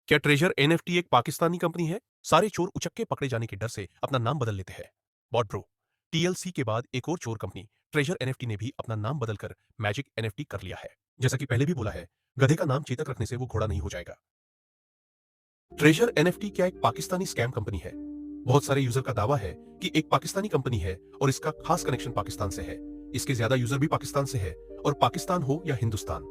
क्या treasure NFT एक Pakistani company है? सारे चोर उचक्के पकड़े जाने के डर से अपना नाम बदल लेते हैं। बॉट ब्रो, टीएलसी के बाद एक और चोर कंपनी ट्रेजर एनएफटी ने भी अपना नाम बदलकर मैजिक एनएफटी कर लिया है। जैसा कि पहले भी बोला है, गधे का नाम चेतक रखने से वो घोड़ा नहीं हो जाएगा। ट्रेजर एनएफटी क्या एक पाकिस्तानी स्कैम कंपनी है? बहुत सारे यूजर का दावा है कि एक पाकिस्तानी कंपनी है और इसका खास कनेक्शन पाकिस्तान से है। इसके ज्यादा यूजर भी पाकिस्तान से है, और पाकिस्तान हो या हिंदुस्तान,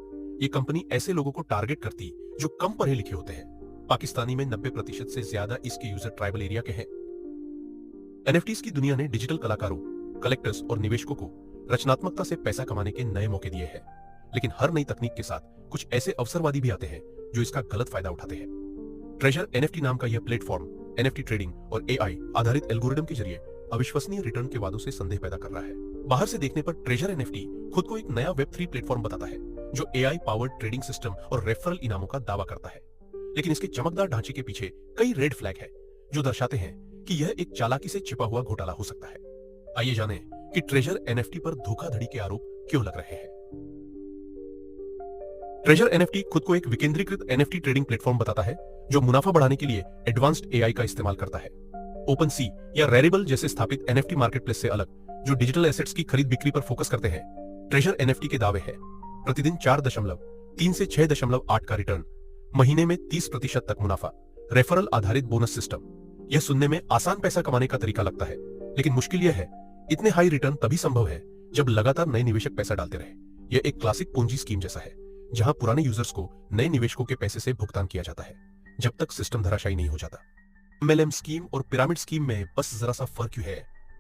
ये कंपनी ऐसे लोगों को टारगेट करती जो कम पढ़े लिखे होते हैं। पाकिस्तानी में 90% से ज्यादा इसके यूजर ट्राइबल एरिया के हैं। एनएफटीज की दुनिया ने डिजिटल कलाकारों, कलेक्टर्स और निवेशकों को रचनात्मकता से पैसा कमाने के नए मौके दिए हैं। लेकिन हर नई तकनीक के साथ कुछ ऐसे अवसरवादी भी आते हैं जो इसका गलत फायदा उठाते हैं। ट्रेजर एनएफटी नाम का यह प्लेटफॉर्म एनएफटी ट्रेडिंग और एआई आधारित एल्गोरिदम के जरिए अविश्वसनीय रिटर्न के वादों से संदेह पैदा कर रहा है। बाहर से देखने पर ट्रेजर एनएफटी खुद को एक नया वेब3 प्लेटफॉर्म बताता है जो एआई पावर्ड ट्रेडिंग सिस्टम और रेफरल इनामों का दावा करता है। लेकिन इसके चमकदार ढांचे के पीछे कई रेड फ्लैग है जो दर्शाते हैं कि यह एक चालाकी से छिपा हुआ घोटाला हो सकता है। आइए जानें कि ट्रेजर एनएफटी पर धोखाधड़ी के आरोप क्यों लग रहे हैं। ट्रेजर एनएफटी खुद को एक विकेंद्रीकृत एनएफटी ट्रेडिंग प्लेटफॉर्म बताता है जो मुनाफा बढ़ाने के लिए एडवांस्ड एआई का इस्तेमाल करता है। ओपन सी या रेरिबल जैसे स्थापित एनएफटी मार्केटप्लेस से अलग, जो डिजिटल एसेट्स की खरीद बिक्री पर फोकस करते हैं, ट्रेजर एनएफटी के दावे हैं प्रतिदिन 4.3 से 6.8 का रिटर्न, महीने में 30% तक मुनाफा, रेफरल आधारित बोनस सिस्टम। यह सुनने में आसान पैसा कमाने का तरीका लगता है, लेकिन मुश्किल यह है, इतने हाई रिटर्न तभी संभव है जब लगातार नए निवेशक पैसा डालते रहे। यह एक क्लासिक पूंजी स्कीम जैसा है जहां पुराने यूजर्स को नए निवेशकों के पैसे से भुगतान किया जाता है जब तक सिस्टम धराशायी नहीं हो जाता। एमएलएम स्कीम और पिरामिड स्कीम में बस जरा सा फर्क है।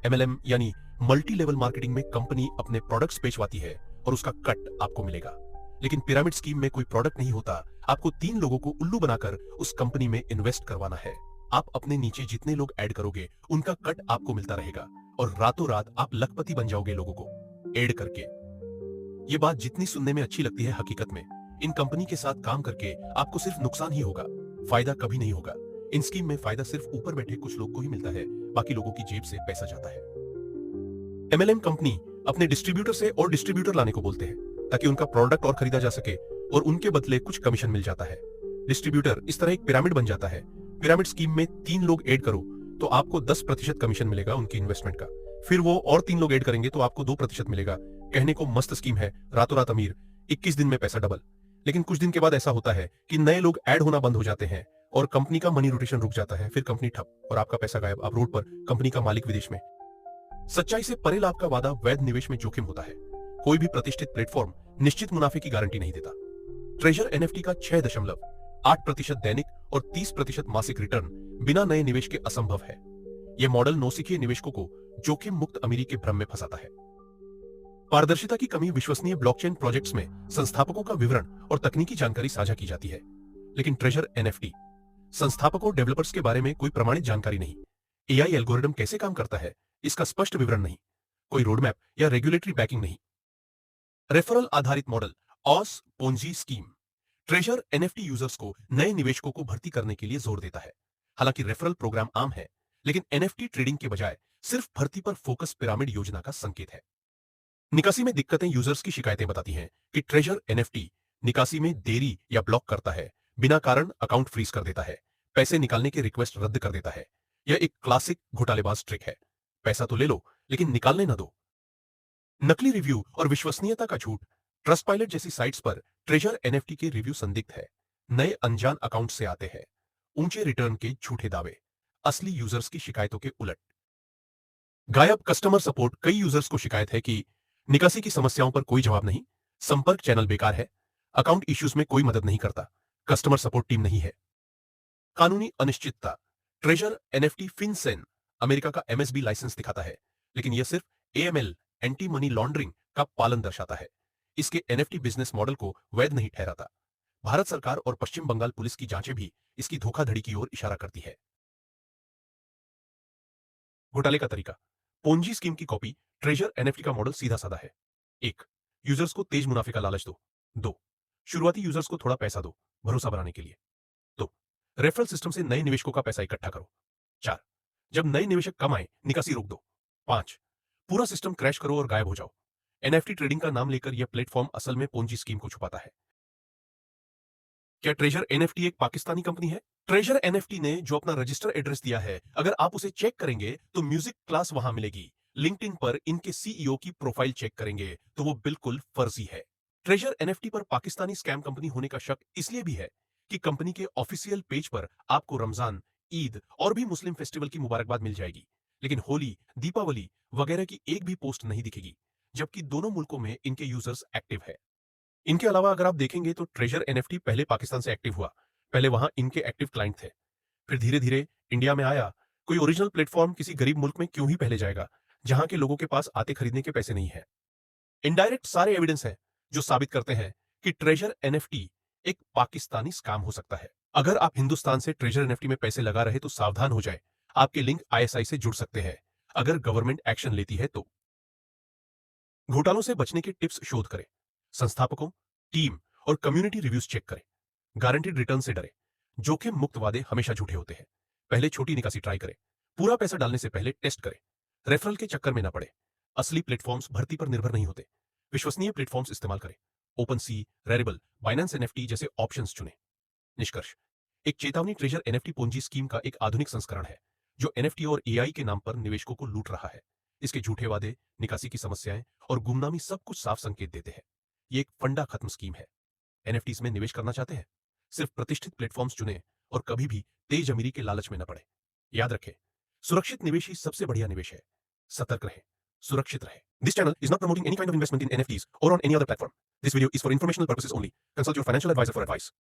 एमएलएम यानी मल्टी लेवल मार्केटिंग में कंपनी अपने प्रोडक्ट्स बेचवाती है और उसका कट आपको मिलेगा। लेकिन पिरामिड स्कीम में कोई प्रोडक्ट नहीं होता, आपको 3 लोगों को उल्लू बनाकर उस कंपनी में इन्वेस्ट करवाना है। आप अपने नीचे जितने लोग ऐड करोगे उनका कट आपको मिलता रहेगा और रातों रात आप लखपति बन जाओगे लोगों को ऐड करके। ये बात जितनी सुनने में अच्छी लगती है, हकीकत में इन कंपनी के साथ काम करके आपको सिर्फ नुकसान ही होगा, फायदा कभी नहीं होगा। इन स्कीम में फायदा सिर्फ ऊपर बैठे कुछ लोग को ही मिलता है, बाकी लोगों की जेब से पैसा जाता है। एमएलएम कंपनी अपने डिस्ट्रीब्यूटर से और डिस्ट्रीब्यूटर लाने को बोलते हैं ताकि उनका प्रोडक्ट और खरीदा जा सके और उनके बदले कुछ कमीशन मिल जाता है। डिस्ट्रीब्यूटर इस तरह एक पिरामिड बन जाता है। पिरामिड स्कीम में 3 लोग ऐड करो तो आपको 10% कमीशन मिलेगा उनकी इन्वेस्टमेंट का। फिर वो और 3 लोग ऐड करेंगे तो आपको 2% मिलेगा। कहने को मस्त स्कीम है, रातों रात अमीर, 21 दिन में पैसा डबल। लेकिन कुछ दिन के बाद ऐसा होता है कि नए लोग ऐड होना बंद हो जाते हैं और कंपनी का मनी रोटेशन रुक जाता है। फिर कंपनी ठप और आपका पैसा गायब, आप रोड पर, कंपनी का मालिक विदेश में। सच्चाई से परे लाभ का वादा वैध निवेश में जोखिम होता है। कोई भी प्रतिष्ठित प्लेटफॉर्म निश्चित मुनाफे की गारंटी नहीं देता। ट्रेजर एनएफटी का 6.8% दैनिक और 30% मासिक रिटर्न बिना नए निवेश के असंभव है। यह मॉडल नौसिखिए निवेशकों को जोखिम मुक्त अमीरी के भ्रम में फंसाता है। पारदर्शिता की कमी, विश्वसनीय ब्लॉकचेन प्रोजेक्ट्स में संस्थापकों का विवरण और तकनीकी जानकारी साझा की जाती है, लेकिन ट्रेजर एनएफटी संस्थापकों डेवलपर्स के बारे में कोई प्रमाणित जानकारी नहीं। एआई एल्गोरिदम कैसे काम करता है इसका स्पष्ट विवरण नहीं, कोई रोडमैप या रेगुलेटरी बैकिंग नहीं। रेफरल आधारित मॉडल ऑस Ponzi scheme Treasure NFT users को नए निवेशकों को भर्ती करने के लिए जोर देता है। हालांकि रेफरल प्रोग्राम आम है, लेकिन एनएफटी ट्रेडिंग के बजाय सिर्फ भर्ती पर फोकस पिरामिड योजना का संकेत है। निकासी में दिक्कतें, यूजर्स की शिकायतें बताती हैं कि ट्रेजर एनएफटी निकासी में देरी या ब्लॉक करता है, बिना कारण अकाउंट फ्रीज कर देता है, पैसे निकालने के रिक्वेस्ट रद्द कर देता है। यह एक क्लासिक घोटालेबाज ट्रिक है। पैसा तो ले लो लेकिन निकालने ना दो। नकली रिव्यू और विश्वसनीयता का झूठ, ट्रस्ट पायलट जैसी साइट्स पर ट्रेजर एनएफटी के रिव्यू संदिग्ध है, नए अनजान अकाउंट से आते हैं, ऊंचे रिटर्न के झूठे दावे, असली यूजर्स की शिकायतों के उलट। गायब कस्टमर सपोर्ट, कई यूजर्स को शिकायत है कि निकासी की समस्याओं पर कोई जवाब नहीं, संपर्क चैनल बेकार है, अकाउंट इश्यूज में कोई मदद नहीं करता, कस्टमर सपोर्ट टीम नहीं है। कानूनी अनिश्चितता, ट्रेजर एनएफटी फिनसेन अमेरिका का एमएसबी लाइसेंस दिखाता है, लेकिन यह सिर्फ एएमएल एंटी मनी लॉन्ड्रिंग का पालन दर्शाता है। इसके एनएफटी बिजनेस मॉडल को वैध नहीं ठहराता। भारत सरकार और पश्चिम बंगाल पुलिस की जांचें भी इसकी धोखाधड़ी की ओर इशारा करती है। घोटाले का तरीका, पोंजी स्कीम की कॉपी। ट्रेजर एनएफटी का मॉडल सीधा साधा है। 1. यूजर्स को तेज मुनाफे का लालच दो। 2. शुरुआती यूजर्स को थोड़ा पैसा दो, भरोसा बनाने के लिए। 2. रेफरल सिस्टम से नए निवेशकों का पैसा इकट्ठा करो। 4. जब नए निवेशक कम आए, निकासी रोक दो। 5. पूरा सिस्टम क्रैश करो और गायब हो जाओ। एनएफटी ट्रेडिंग का नाम लेकर यह प्लेटफॉर्म असल में पोंजी स्कीम को छुपाता है। क्या ट्रेजर एनएफटी एक पाकिस्तानी कंपनी है? ट्रेजर एनएफटी ने जो अपना रजिस्टर एड्रेस दिया है, अगर आप उसे चेक करेंगे तो म्यूजिक क्लास वहां मिलेगी। लिंक्डइन पर इनके सीईओ की प्रोफाइल चेक करेंगे तो वो बिल्कुल फर्जी है। ट्रेजर एनएफटी पर पाकिस्तानी स्कैम कंपनी होने का शक इसलिए भी है कि कंपनी के ऑफिशियल पेज पर आपको रमजान, ईद और भी मुस्लिम फेस्टिवल की मुबारकबाद मिल जाएगी, लेकिन होली, दीपावली वगैरह की एक भी पोस्ट नहीं दिखेगी, जबकि दोनों मुल्कों में इनके यूजर्स एक्टिव है। इनके अलावा अगर आप देखेंगे तो ट्रेजर एनएफटी पहले पाकिस्तान से एक्टिव हुआ। पहले वहां इनके एक्टिव क्लाइंट थे, फिर धीरे धीरे इंडिया में आया। कोई ओरिजिनल प्लेटफॉर्म किसी गरीब मुल्क में क्यों ही पहले जाएगा जहां के लोगों के पास आते खरीदने के पैसे नहीं है। इनडायरेक्ट सारे एविडेंस हैं जो साबित करते हैं कि ट्रेजर एनएफटी एक पाकिस्तानी स्कैम हो सकता है। अगर आप हिंदुस्तान से ट्रेजर एनएफटी में पैसे लगा रहे तो सावधान हो जाए, आपके लिंक आईएसआई से जुड़ सकते हैं। अगर गवर्नमेंट एक्शन लेती है तो घोटालों से बचने के टिप्स शोध करें, संस्थापकों, टीम और कम्युनिटी रिव्यूज चेक करें। गारंटीड रिटर्न से डरें, जोखिम मुक्त वादे हमेशा झूठे होते हैं। पहले छोटी निकासी ट्राई करें, पूरा पैसा डालने से पहले टेस्ट करें। रेफरल के चक्कर में ना पड़े, असली प्लेटफॉर्म्स भर्ती पर निर्भर नहीं होते। विश्वसनीय प्लेटफॉर्म्स इस्तेमाल करें, ओपन सी, रेरिबल, बाइनेंस एनएफटी जैसे ऑप्शंस चुनें। निष्कर्ष, एक चेतावनी, ट्रेजर एनएफटी पोंजी स्कीम का एक आधुनिक संस्करण है जो एनएफटी और एआई के नाम पर निवेशकों को लूट रहा है। इसके झूठे वादे, निकासी की समस्याएं और गुमनामी सब कुछ साफ संकेत देते हैं। ये एक फंडा खत्म स्कीम है। एनएफटीज में निवेश करना चाहते हैं, सिर्फ प्रतिष्ठित प्लेटफॉर्म्स चुनें और कभी भी तेज अमीरी के लालच में न पड़े। याद रखें, सुरक्षित निवेश ही सबसे बढ़िया निवेश है। सतर्क रहें, सुरक्षित रहें। This channel is not promoting any kind of investment in NFTs और on any other platform. This video is for informational purposes only. Consult your financial advisor for advice.